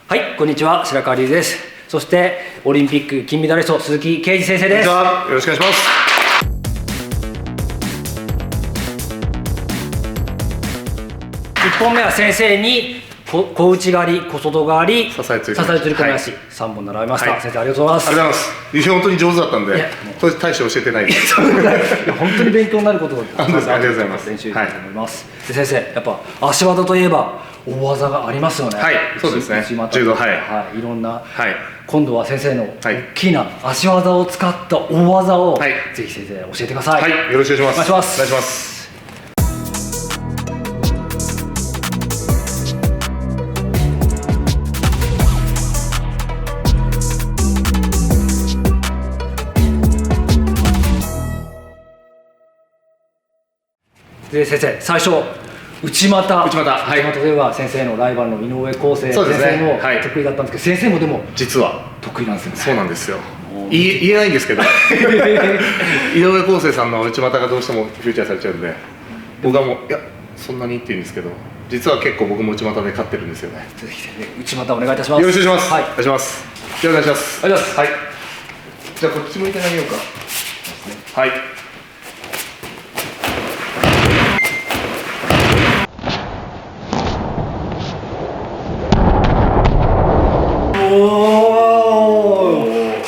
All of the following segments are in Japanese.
はい、こんにちは、白川龍です。そしてオリンピック金メダリスト鈴木啓二先生です。よろしくお願いします。1本目は先生に小内刈り、小外刈り、支え釣り込み足、3本習いました、はい、先生ありがとうございます。ありがとうございます。本当に上手だったんで、大して教えてないです。本当に勉強になることをありがとうございます。練習したいと思います。で先生、やっぱ足技といえば大技がありますよね。はい、そうですね。柔道、はい、いろんな、今度は先生の大きな足技を使った大技をぜひ先生教えてください。はい、よろしくお願いします。お願いします。で先生、最初内股といえば先生のライバルの井上康生先生も得意だったんですけど、先生もでも実は得意なんですよね。そうなんですよ。言えないんですけど井上康生さんの内股がどうしてもフューチャーされちゃうんで、僕はもういやそんなにって言うんですけど、実は結構僕も内股で勝ってるんですよね。ぜひ内股お願いいたします。よろしくお願いします。はい、お願いします。お願いします。ありがとうございます。はい、じゃあこっち向いて投げようか。はい、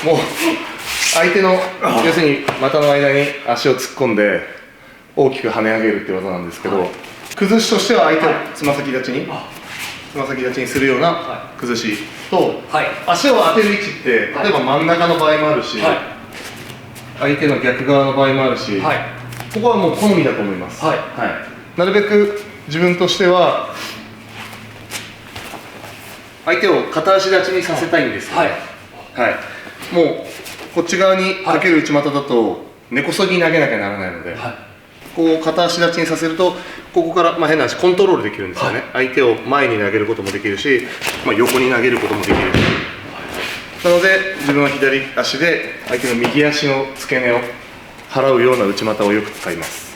もう相手の要するに股の間に足を突っ込んで大きく跳ね上げるって技なんですけど、崩しとしては相手をつま先立ちにするような崩しと、足を当てる位置って例えば真ん中の場合もあるし、相手の逆側の場合もあるし、ここはもう好みだと思います。なるべく自分としては相手を片足立ちにさせたいんですよ。もうこっち側にかける内股だと根こそぎ投げなきゃならないので、こう片足立ちにさせるとここから変な話コントロールできるんですよね。相手を前に投げることもできるし、横に投げることもできるし、なので自分は左足で相手の右足の付け根を払うような内股をよく使います。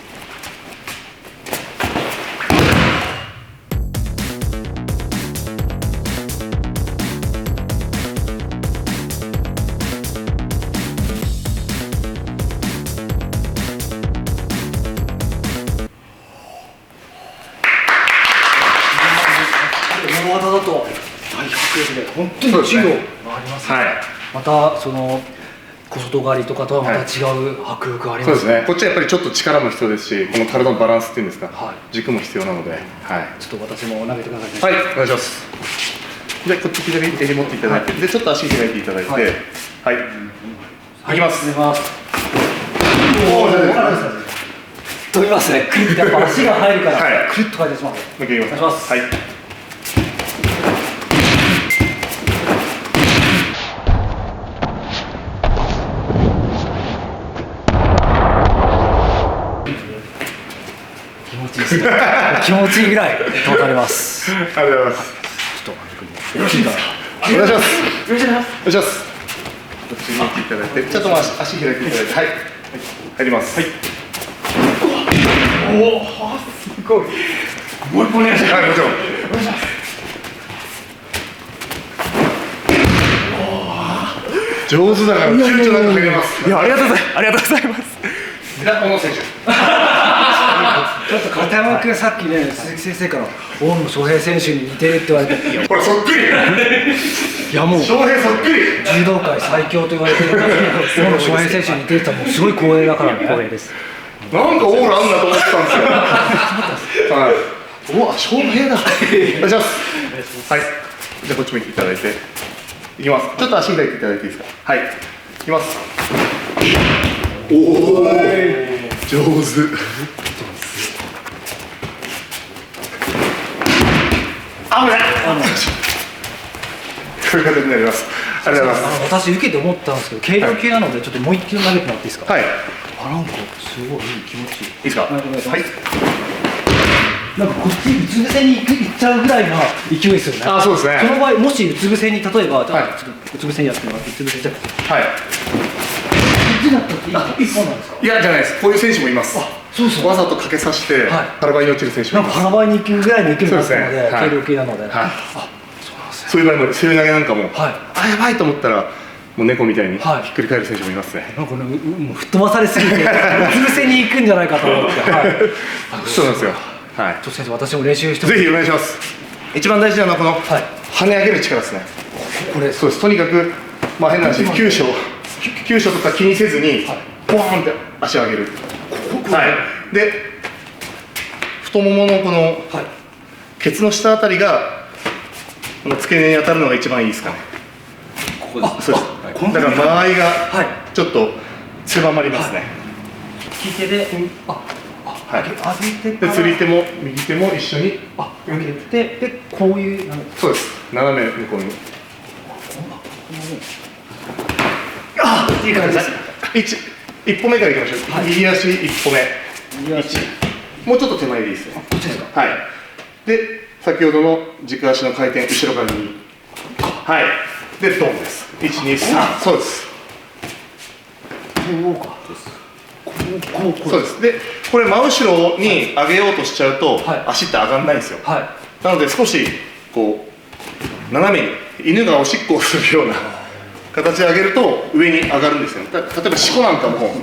大技だと大迫力で本当に授業がありますね。またその小外刈りとかとはまた違う迫力がありますね。そうですね。こっちはやっぱりちょっと力も必要ですし、この体のバランスっていうんですか、軸も必要なので、ちょっと私も投げてください。はい、お願いします。でこっち左襟持っていただいて、でちょっと足開いていただいて、はい、いきます。おお、飛びますね。やっぱ足が入るからクリッと回転します。もう一回いきます。はい。気持ちいいぐらい保たれます。ありがとうございます。ちょっとよろしいかな。お願いします。よろしくお願いします。こっち向いていただいて、ちょっと足開いていただいて、はい、入ります。はい。おお、すごい。もう一本お願いします。はい、もちろん。お願いします。上手だから躊躇なく入れます。いや、ありがとうございます。小野選手。ちょっと片山君さっきね、鈴木先生から大野将平選手に似てるって言われて、これそっくり。いやもう将平そっくり。柔道界最強と言われてる大野将平選手に似てるってもうすごい光栄だからね。光栄です。なんかオーラあんなと思ってたんですよ。はい。お、将平だ。お願いします。はい。じゃあこっち向いていただいて、いきます。ちょっと足開いていただいていいですか。はい。いきます。おお、上手。あ、危ない。こういう形になります。ありがとうございます。私受けて思ったんですけど、軽量級なのでちょっともう一球投げてもらっていいですか。はい。なんかすごい気持ちいい。いいですか。はい。なんかこっちうつ伏せにいっちゃうぐらいな勢いですよね。あ、そうですね。その場合もしうつ伏せに例えばうつ伏せにやってもらってうつ伏せじゃはい。こっちだったって一本なんですか。いやじゃないです。こういう選手もいます。そうそう。わざとかけさせて腹ばいに落ちる選手もいます。腹ばいに行くぐらいの勢いになったので、軽量級なので。はい。あ、そうなんですね。そういう場合も背負い投げなんかも、はいあやばいと思ったらもう猫みたいにひはいっくり返る選手もいますね。なんかね、もう吹っ飛ばされすぎてうつ伏せに行くんじゃないかと思って、はい、そうなんですよ。はい。ちょっと先生、私も練習してぜひお願いします。一番大事なのはこのはい跳ね上げる力ですね。これそうです。とにかくまあ変な話、急所とか気にせずにはいポーンって足を上げる。こはい。で太もものこのはいケツの下あたりがこの付け根に当たるのが一番いいですかね。ここです。そうです。こんなにだから間合いがはいちょっと狭まりますね。利き手ではい。上げてでから釣り手も右手も一緒に。上げてでこういうそうです。斜め向こうに。いい感じです。一歩目からいきましょう。はい右足一歩目。右足もうちょっと手前でいいですね。こっちですか。はい。で、先ほどの軸足の回転、後ろから右。はい。で、ドンです。1、2、3。そうです。こうか。こうそうです。で、これ真後ろに上げようとしちゃうと、はい足って上がんないんですよ。はいなので、少しこう斜めに犬がおしっこをするような形で上げると上に上がるんですよ。例えば四股なんかも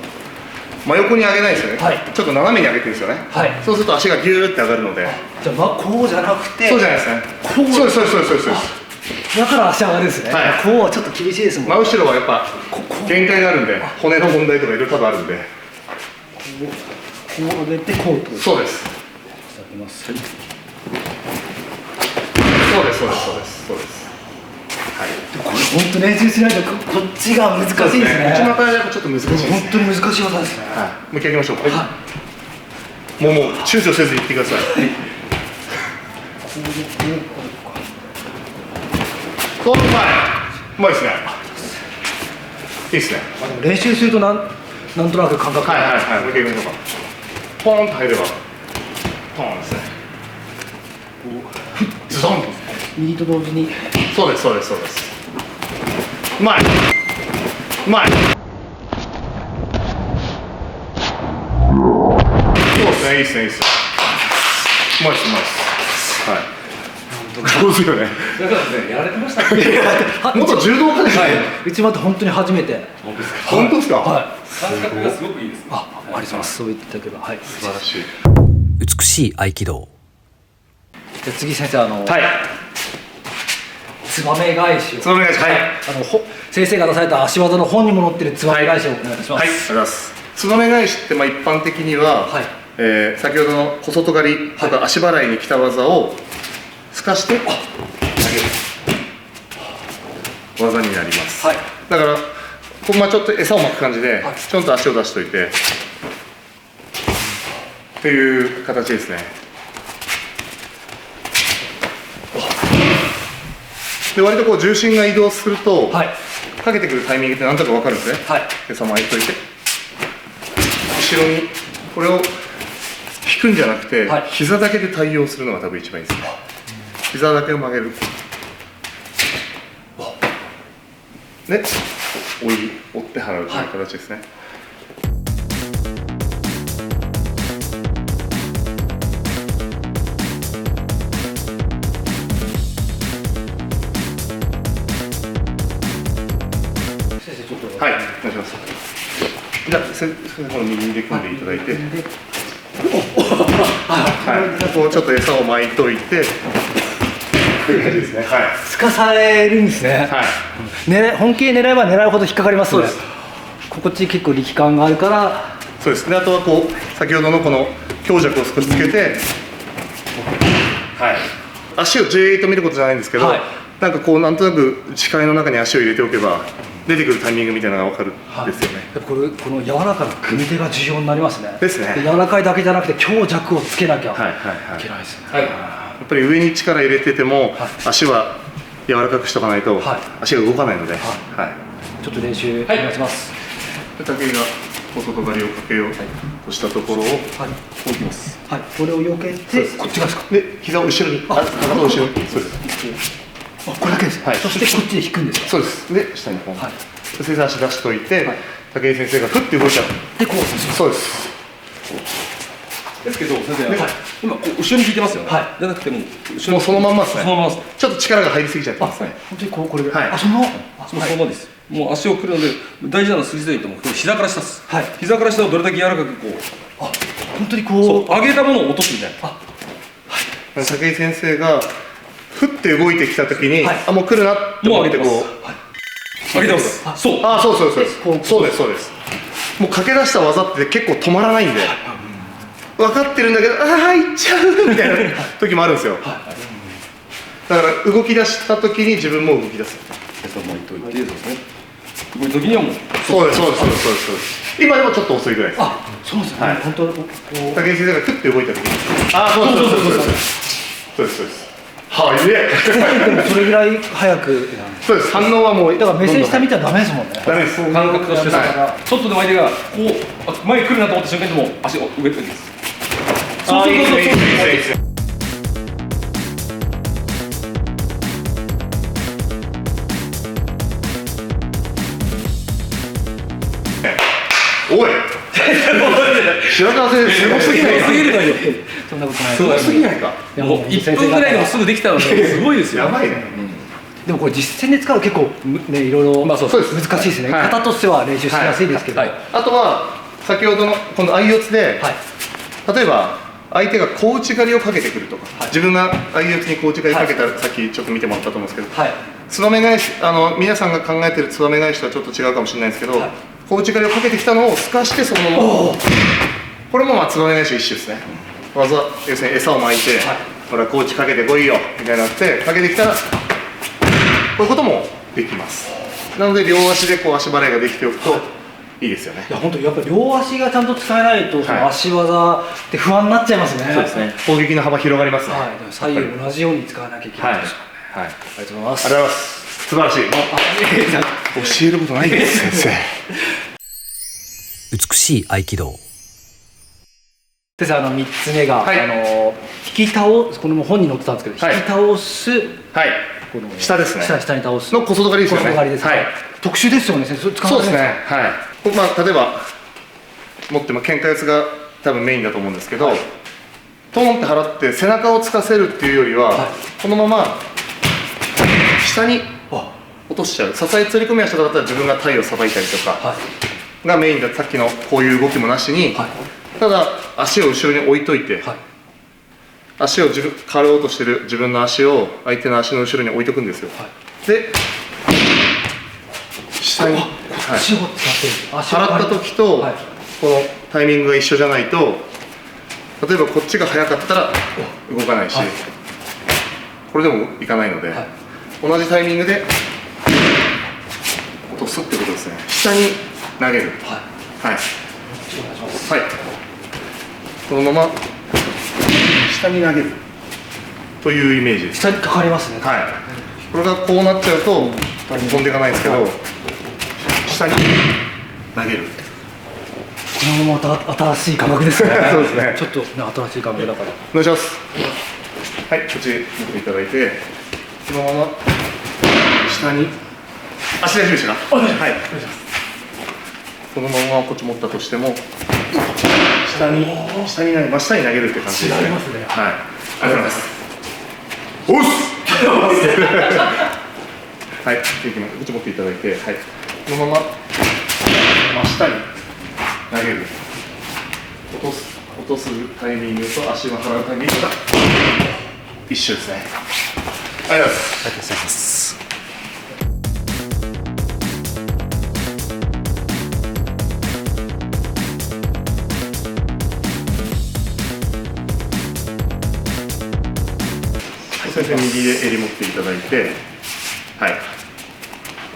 真横に上げないですよね。はいちょっと斜めに上げてるんですよね。はいそうすると足がギューって上がるので。じゃあこうじゃなくてそうじゃないですね。こうそうですそうですそうですそうです。だから足上がるんですね。はいこうはちょっと厳しいですもん。真後ろはやっぱ限界があるんで、骨の問題とかいろいろ多分あるんで。こう上げてこうってことです。そうです。いただきます。そうですそうですそうですそうです。はい。これ本当練習しないとこっちが難しいですね。内股はやっぱちょっと難しいですね。本当に難しい技ですね。はい。もう一回行きましょう。はもう躊躇せず行ってください。そううまい。うまいですね。いいですね。あでも練習するとなんとなく感覚がはいはいはい。もう一回行きましょうか。ポーンと入ればポーンですね。ズドンと。右と同時にそうですそうですそうです。うまい。うまい。そうですねいいですねいいです。うまいですうまいです。はい。上手よね。だからですね、やられてましたっけ？元柔道家ですね。内股本当に初めて。本当ですか？本当ですか。はい。感覚がすごくいいですね。ありがとうございます。そう言っていただければはい。素晴らしい。美しい合気道。じゃあ次先生はい。ツバメ返しを。つばめ返しはい。先生が出された足技の本にも載ってるツバメ返しをお願いいたします。はい。ありがとうございます。つばめ返しってまあ一般的には、はい先ほどの小外刈りとか足払いに来た技を透かして投げる技になります。はいだからこうまあちょっと餌を巻く感じで、はいちょんと足を出しといてっていう形ですね。で割とこう重心が移動すると、はいかけてくるタイミングって何とか分かるんですね。はい餌巻いといて後ろにこれを引くんじゃなくて、はい膝だけで対応するのが多分一番いいですね。膝だけを曲げるで追って払うという形ですね。先生ちょっとはい、お願いします。じゃあ、先生この右で組んでいただいて、はい、こうちょっと餌を巻いといて、こういう感じですね。はい。すかされるんですね。はい。本気で狙えば狙うほど引っかかりますね。そうです。こっち結構力感があるからそうですね。あとはこう先ほどのこの強弱を少しつけて、はい。足をじーっと見ることじゃないんですけど、はいなんかこうなんとなく視界の中に足を入れておけば出てくるタイミングみたいなのが分かるんですよね。やっぱこの柔らかな組み手が重要になりますね。ですね柔らかいだけじゃなくて強弱をつけなきゃはいはいはいいけないですね。はい。やっぱり上に力入れてても、はい足は柔らかくしとかないと、はい足が動かないので、はい。ちょっと練習お願いします。で武井が小外刈りをかけようとしたところを、はい。こういきます。はい。これを避けてこっち側ですか。で膝を後ろに、かかとを後ろに、そうです。あ、これだけです。はいそしてこっちで引くんですか。そうです。で下にポン。はいで先生足出しといて、はい武井先生がふって動いちゃう。でこう。そうです。ですけど、先生、ではい今こう後ろに引いてますよね。はいじゃなくてもう後ろもうそのまんまですね。そのままです。ちょっと力が入りすぎちゃってますね。本当にこれぐらい、はいあそのもうそのままです。もう足をくるので大事なのは筋でいいと思う。膝から下です。はい膝から下をどれだけ柔らかくこうあ本当にそうこう上げたものを落とすみたいな。武井先生がふって動いてきた時に、はいあもう来るなって思ってこう上げてます。そう。あそうそうそうですこうそうですそうですもう駆け出した技って結構止まらないんで分かってるんだけどああ行っちゃうみたいな時もあるんですよだから動き出した時に自分も動き出すそう巻いといてそうですね。こういう時にはもうそうですそうですそうですそうですそうです今でもちょっと遅いぐらいですあそうですね、はい本当こう武井先生がふって動いた時にああそうですそうですそうですそうですそうですはいでもそれぐらい早くそうです反応はもうだから目線下見たらダメですもんねダメです感覚としてはいさ、ちょっとでも相手がこうあ前に来るなと思った瞬間にもう足を上げてです。あーいいですねいいですねいいですねおい白川先生すごすぎないかすぎるのよ。そんなことないすごすぎないかいやもう1分ぐらいでもすぐできたのですごいですよ。やばいねでもこれ実践で使うと結構ねいろいろまあそうそうです難しいですね、はい型としては練習しやすいですけど、はいあとは先ほどのこの相四つではい例えば相手が小内刈りをかけてくるとか、はい自分が相四つに小内刈りかけたら、さっきちょっと見てもらったと思うんですけど、はいつばめ返し皆さんが考えてるつばめ返しとはちょっと違うかもしれないですけど、はい小内刈りをかけてきたのをすかしてそのままこれもまあつばめ返し一種ですね技要するに餌を巻いて、はいほら小内かけてこいよみたいになってかけてきたらこういうこともできますなので両足でこう足払いができておくといいですよねいや本当やっぱり両足がちゃんと使えないとそはいの足技って不安になっちゃいますね、そうですね攻撃の幅広がりますねはい、でも左右同じように使わなきゃいけないですからね、はいありがとうございますありがとうございます素晴らしい教えることないです先生美しい合気道。先生3つ目が、はい引き倒すこれも本に載ってたんですけど、はい引き倒すはいこの下ですね下に倒すの小外刈りですよね小外刈りです、はい特殊ですよね先生それ使わそうですないんねはいまあ例えば持っても喧嘩四つが多分メインだと思うんですけど、トンって払って背中をつかせるっていうよりは、はいこのまま下にあ落としちゃう支え釣り込み足だったら自分が体をさばいたりとかはいがメインださっきのこういう動きもなしに、はいただ足を後ろに置いといて、はい足を刈ろうとしてる自分の足を相手の足の後ろに置いとくんですよ、はいで下に、はい、足を使って足を払った時と、はいこのタイミングが一緒じゃないと例えばこっちが速かったら動かないし、はいこれでもいかないので、はい同じタイミングで落とすってことですね下に投げるはいはい、お願いしますはい、このまま下に投げるというイメージです下にかかりますねはいこれがこうなっちゃうと飛んでいかないんですけど、下に投げるこれもまた新しい感覚ですねそうですねちょっとね新しい感覚だからお願いしますはいこっち見ていただいてこのまま下に足大丈夫でしたかはいこのままこっち持ったとしても下に投げ真下に投げるって感じですね違いますねはいありがとうございますおっすはいできますこっち持っていただいてはいこのまま真下に投げる落とすタイミングと足を払うタイミングが一緒ですねありがとうございますありがとうございます。先生右で襟持っていただいてはい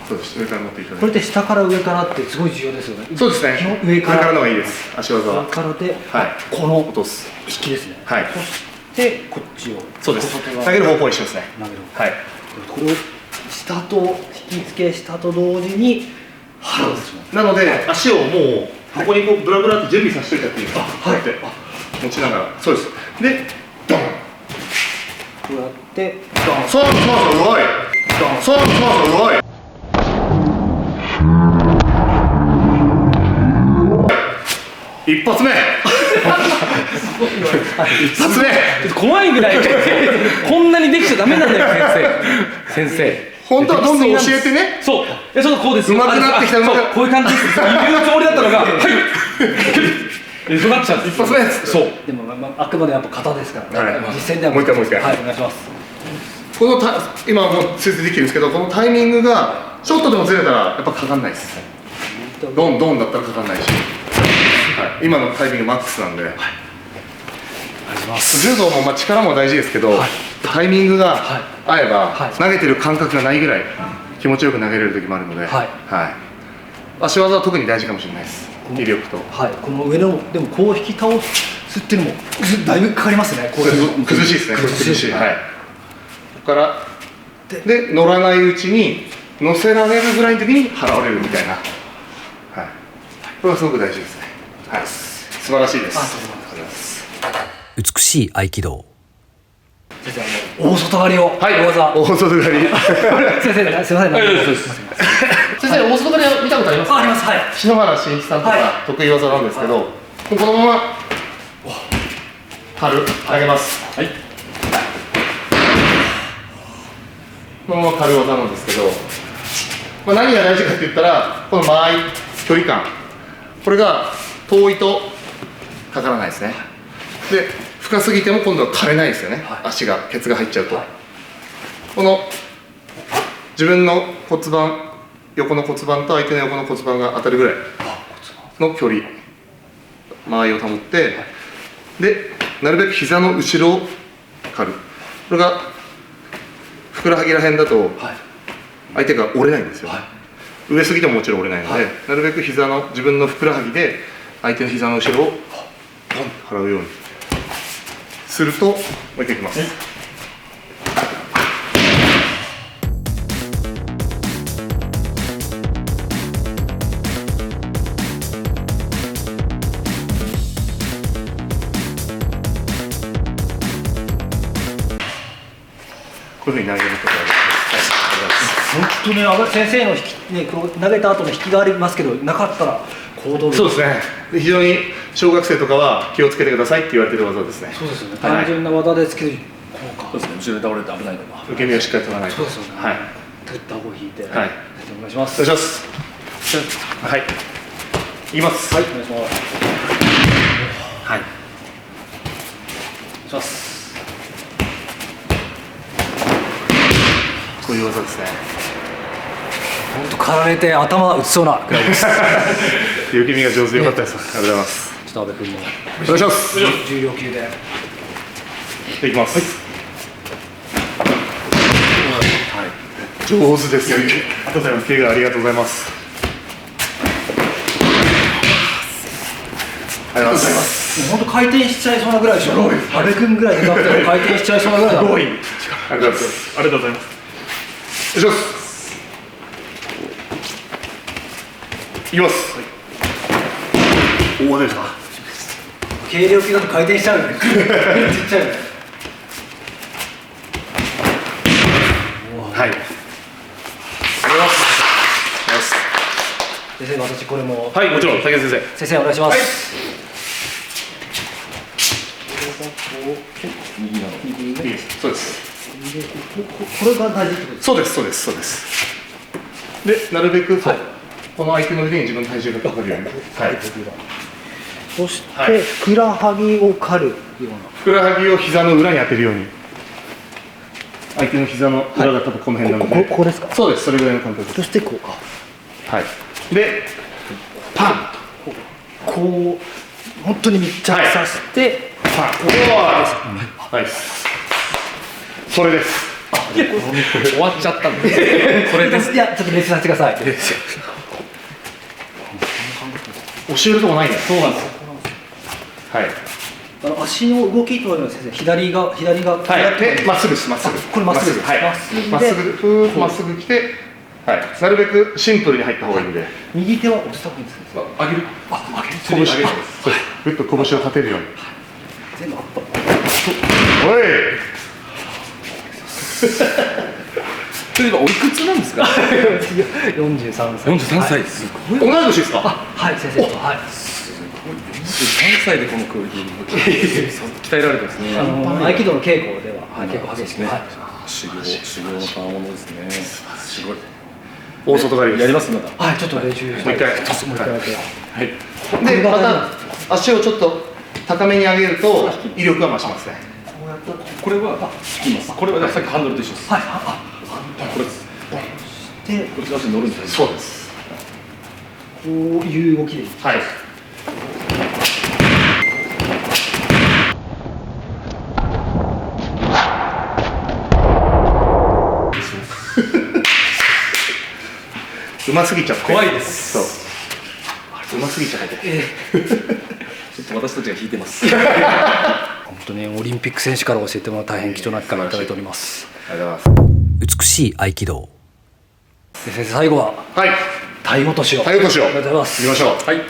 そうです上から持っていただいてこれって下から上からってすごい重要ですよねそうですね基本上からの方がいいです足技上はからで、はいこの落とす引きですねはいそしてこっちをそうです小外側投げる方向は一緒ですね投げるはいこれを下と引き付け下と同時に払うんですよなので足をもうここにこうブラブラって準備させといちゃっていいですかはいこうやって持ちながらそうですでドンこうやってそうそうそううまいそうそうそううまい一発目一発目怖いぐらいこんなにできちゃダメなんだよ先生本当はどんどん教えてね。そうちょっとこうです上手くなってきた。そうこういう感じです言うつもりだったのがはいそうなっちゃうんです一発目。そうでも、あくまでやっぱ型ですからね、はい実践ではもう一回もう一回はい、お願いします。この今もう先生できてるんですけど、このタイミングがちょっとでもずれたらやっぱかかんないです。ドンドンだったらかかんないし、はい、今のタイミングマックスなんで、お願いします。柔道もまあ力も大事ですけど、タイミングが合えば、はい投げてる感覚がないぐらい気持ちよく投げれる時もあるので、はい足技は特に大事かもしれないです。威力とはい、この上のでもこう引き倒すっていうのもだいぶかかりますね。こういう崩しいですね。崩しはい。ここからで乗らないうちに乗せられるぐらいの時に払われるみたいな、はい。これはすごく大事ですね。はい。素晴らしいです。ありがとうございます。美しい合気道。先生、大外刈りを、はい。大技。大外刈り。先生、すみません。先生、大外刈りは見たことありますか？あります。はい。篠原慎一さんとはいか得意技なんですけど、もうこのまま軽く上げます。はいこのまま軽い技なんですけど、まあ、何が大事かって言ったら、この間合い、距離感、これが遠いとかからないですね。で、深すぎても今度は枯れないですよね、足が、ケツが入っちゃうと。この自分の骨盤、横の骨盤と相手の横の骨盤が当たるぐらいの距離、間合いを保って、で、なるべく膝の後ろを刈る。これがふくらはぎら辺だと相手が折れないんですよ、上すぎてももちろん折れないので、なるべく膝の自分のふくらはぎで相手の膝の後ろをポンと払うようにすると、もう一回いきます、こういうふうに投げることができます。本当に先生の引き、ね、こう投げた後の引きがありますけど、なかったら行動力。そうですね。で非常に小学生とかは気をつけてくださいって言われてる技ですね。そうですよね。はい単純な技ですけど、こうか。そうですね後ろで倒れて危ないのが受け身をしっかり取らないと。そうですよね。はい。グッと顎を引いて。はい。お願いします。お願いします。はい。いきます。はい、お願いします。はい。お願いします。こういう技ですね。本当刈られて頭打ちそうなくらいです。受け身が上手でよかったです。ありがとうございます。ちょっと阿部君もお願いします。重量級で。いきます。上手ですよ。受けがありがとうございます。ありがとうございます。本当回転しちゃいそうなぐらいでしょ。阿部君ぐらいでかくても回転しちゃいそうなぐらいだ。すごい。ありがとうございます。ありがとうございます。お願いします。いきます。おお、ですか。軽量級だと回転しちゃうよね。ちっちゃいよね。はい。先生、私これも。はい、もちろん、竹先生。先生お願いします。右ね。そうです。これが大事ってことですか。そうです、そうです、そうです。で、なるべく、この相手の腕に自分の体重がかかるように。はい。そして、はいふくらはぎを刈るような。ふくらはぎを膝の裏に当てるように。相手の膝の裏だったとこの辺なので。ここですか。そうです、それぐらいの感覚です。そしてこうか。はい。で、パンと。こう本当に密着させて、パン。ナイス。それです。終わっちゃったんでこれですいやちょっと練習させてください。教えるとこないね。そうなんですよ。はい。足の動きというのは先生、左がはい。で、まっすぐです、まっすぐ。これまっすぐはい。まっすぐでまっすぐ、ふーっとまっすぐ来て、はい。なるべくシンプルに入った方がいいんで。右手は押した方がいいんですか。上げる。あ、上げる。拳。そうぐっと拳を立てるように。全部。おい。例えばおいくつなんですか43歳。 43歳です同い年ですか。はい、先生と。はい。す歳でこのクオリティに鍛えられてますね。合気道の稽古では結構激しいですね。修行の賜物ですね。すごい。大外刈りです。やりますまた。はい、ちょっと練習してもう一回。もう一回だけ。はい。で、また足をちょっと高めに上げると威力が増しますね。これは引きます。これはさっきハンドルと一緒です。はい、これです。で、こっちの足に乗るんです。そうです。こういう動きでいい。はい。うますぎちゃって怖いです。そううますぎちゃってちょっと私たちが引いてます。本当にオリンピック選手から教えてもらう大変貴重な機会をいただいております。ありがとうございます美しい合気道。で先生、最後ははい体落としを。体落としをありがとうございます。行きましょうはい。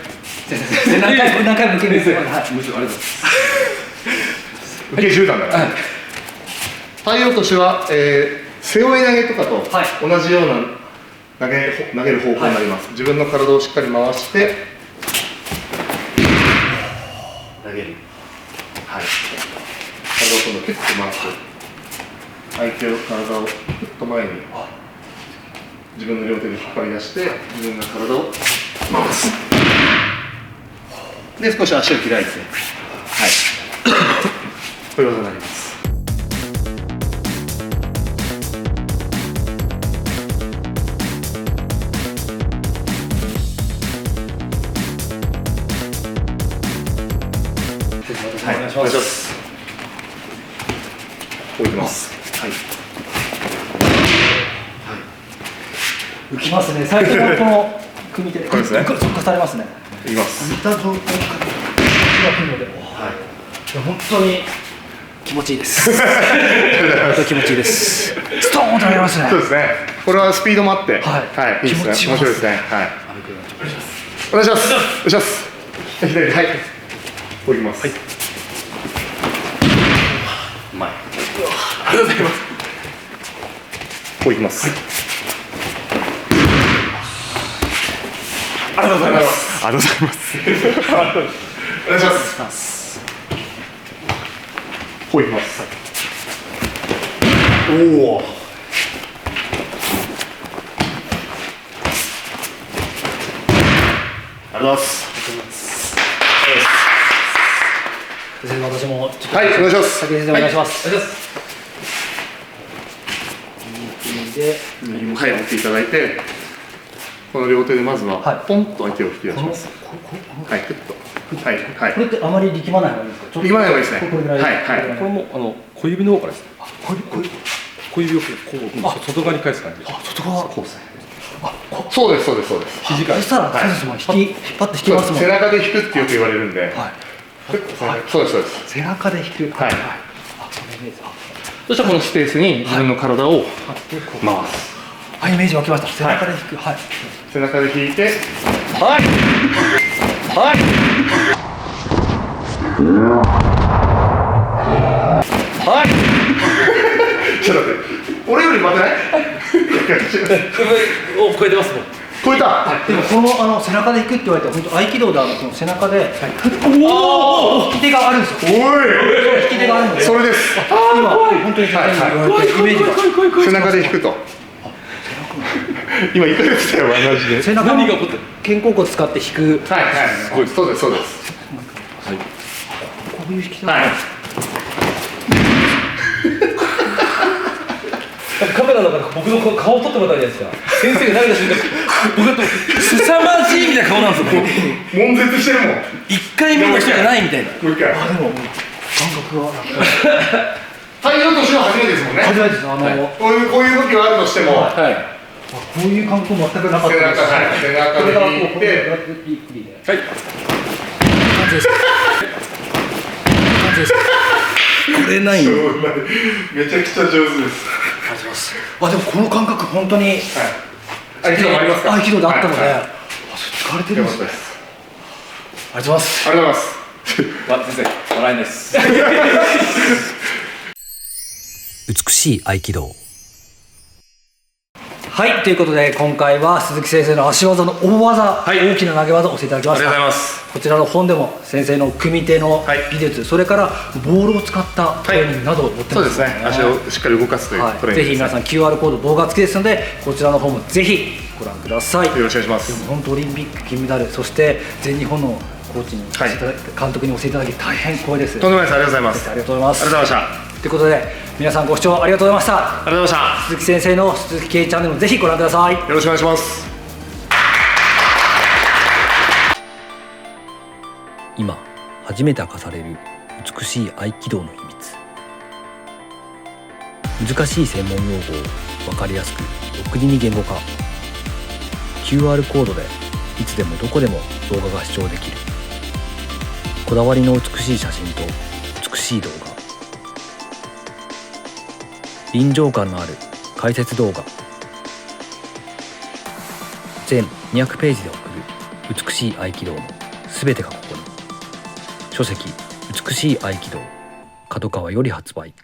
先生、何回も受けるんですよ。はい。むしろありがとうございます。受け10段だから体落としは、背負い投げとかとはい同じような投げる方法になります、自分の体をしっかり回して投げる、はい、体を今度キュッと回す、相手の体をキュッと前に自分の両手で引っ張り出して自分の体を回すで少し足を開いて、はいこういう技になります。お願いします。こういきます。はい。浮きますね。最初のこの組み手でこれですね続化されますね。いきます。似た状態が来るので、はい。いや本当に気持ちいいです。本当に気持ちいいです。ストーンとなりますね。そうですね。これはスピードもあって、はいいいですね。面気持ちいい白いですね。はい。お願いします。お願いします。左はい。こういきます。はい。前。ありがとうございます。こういきます。ありがとうございます。ありがとうございます。お願いします。こういきます。おお。ありがとうございます。先生、私もちょっとはい、お願いします。先生お願いします。で、で、はい、持っていただいて、この両手でまずははいポンと相手を引き出しこのます。はい、クッと。はい、はい。これってあまり力まない方がいいですか。ちょっと力まない方がいいですねこれぐらい。はいはいこれも小指の方からですね。これ小指をこう外側に返す感じで。外側。こうですね。そうです、そうです、そうです。肘からそしたらはい先生も引っ張って引きますもん。背中で引くってよく言われるんで、はい。そうです、そうです。背中で引く。はいあ、そのイメージ。そしたらこのスペースに自分の体をでこう回す。あ、イメージ湧きました。背中で引く。はい。背中で引いて、はい、はい、はい。ちょっと待って、俺より待てないお、超えてますもん。超えた、でもこの背中で引くって言われたら本当合気道でこの背中でおお引き手があるんですよ。お引き手があるので。それです。今本当に先生に言われてイメージが背中で引くと。今いかがでしたよ、マジで。背中の何が起こってる。肩甲骨使って引く。はいはい、そうです、そうです。はい。こういう引き手はい。カメラの中で僕の顔を撮ってもらったじゃないですか。先生が投げた瞬間、僕だと凄まじいみたいな顔なんですよ。悶絶してるもん。一回目の人じゃないみたいな。もう一回。あ、でも感覚はなんか太陽としては初めてですもんね。初めてです。こういう動きはあるとしても、はい。こういう感覚全くなかった背中、です。はい、背中これがこうで引いて、ゆっくりで。はい。感じです。感じです。これない。めちゃくちゃ上手です。ありがとうございます。あ、でもこの感覚本当にはい。合気道もありますか。合気道であったので、はいあ、それ疲れてるんですね。よかったです。ありがとうございます。ありがとうございます。先生、笑えないです。美しい合気道。はい、ということで今回は鈴木先生の足技の大技、大きな投げ技を教えていただきました。ありがとうございます。こちらの本でも先生の組み手の技術、それからボールを使ったトレーニングなどを持ってます。そうですね、足をしっかり動かすというトレーニングです。ぜひ皆さん QR コード動画付きですので、こちらの方もぜひご覧ください。よろしくお願いします。でも本当オリンピック金メダル、そして全日本のコーチに教えていただき、監督に教えていただき大変光栄です。とんでもないです。ありがとうございます。ありがとうございます。ありがとうございました。ということで皆さんご視聴ありがとうございました。ありがとうございました。鈴木先生の鈴木圭チャンネルもぜひご覧ください。よろしくお願いします。今初めて明かされる美しい合気道の秘密。難しい専門用語を分かりやすく独自に言語化。 QR コードでいつでもどこでも動画が視聴できる。こだわりの美しい写真と美しい動画、臨場感のある解説動画、全200ページで送る美しい合気道のすべてがここに。書籍美しい合気道、角川より発売。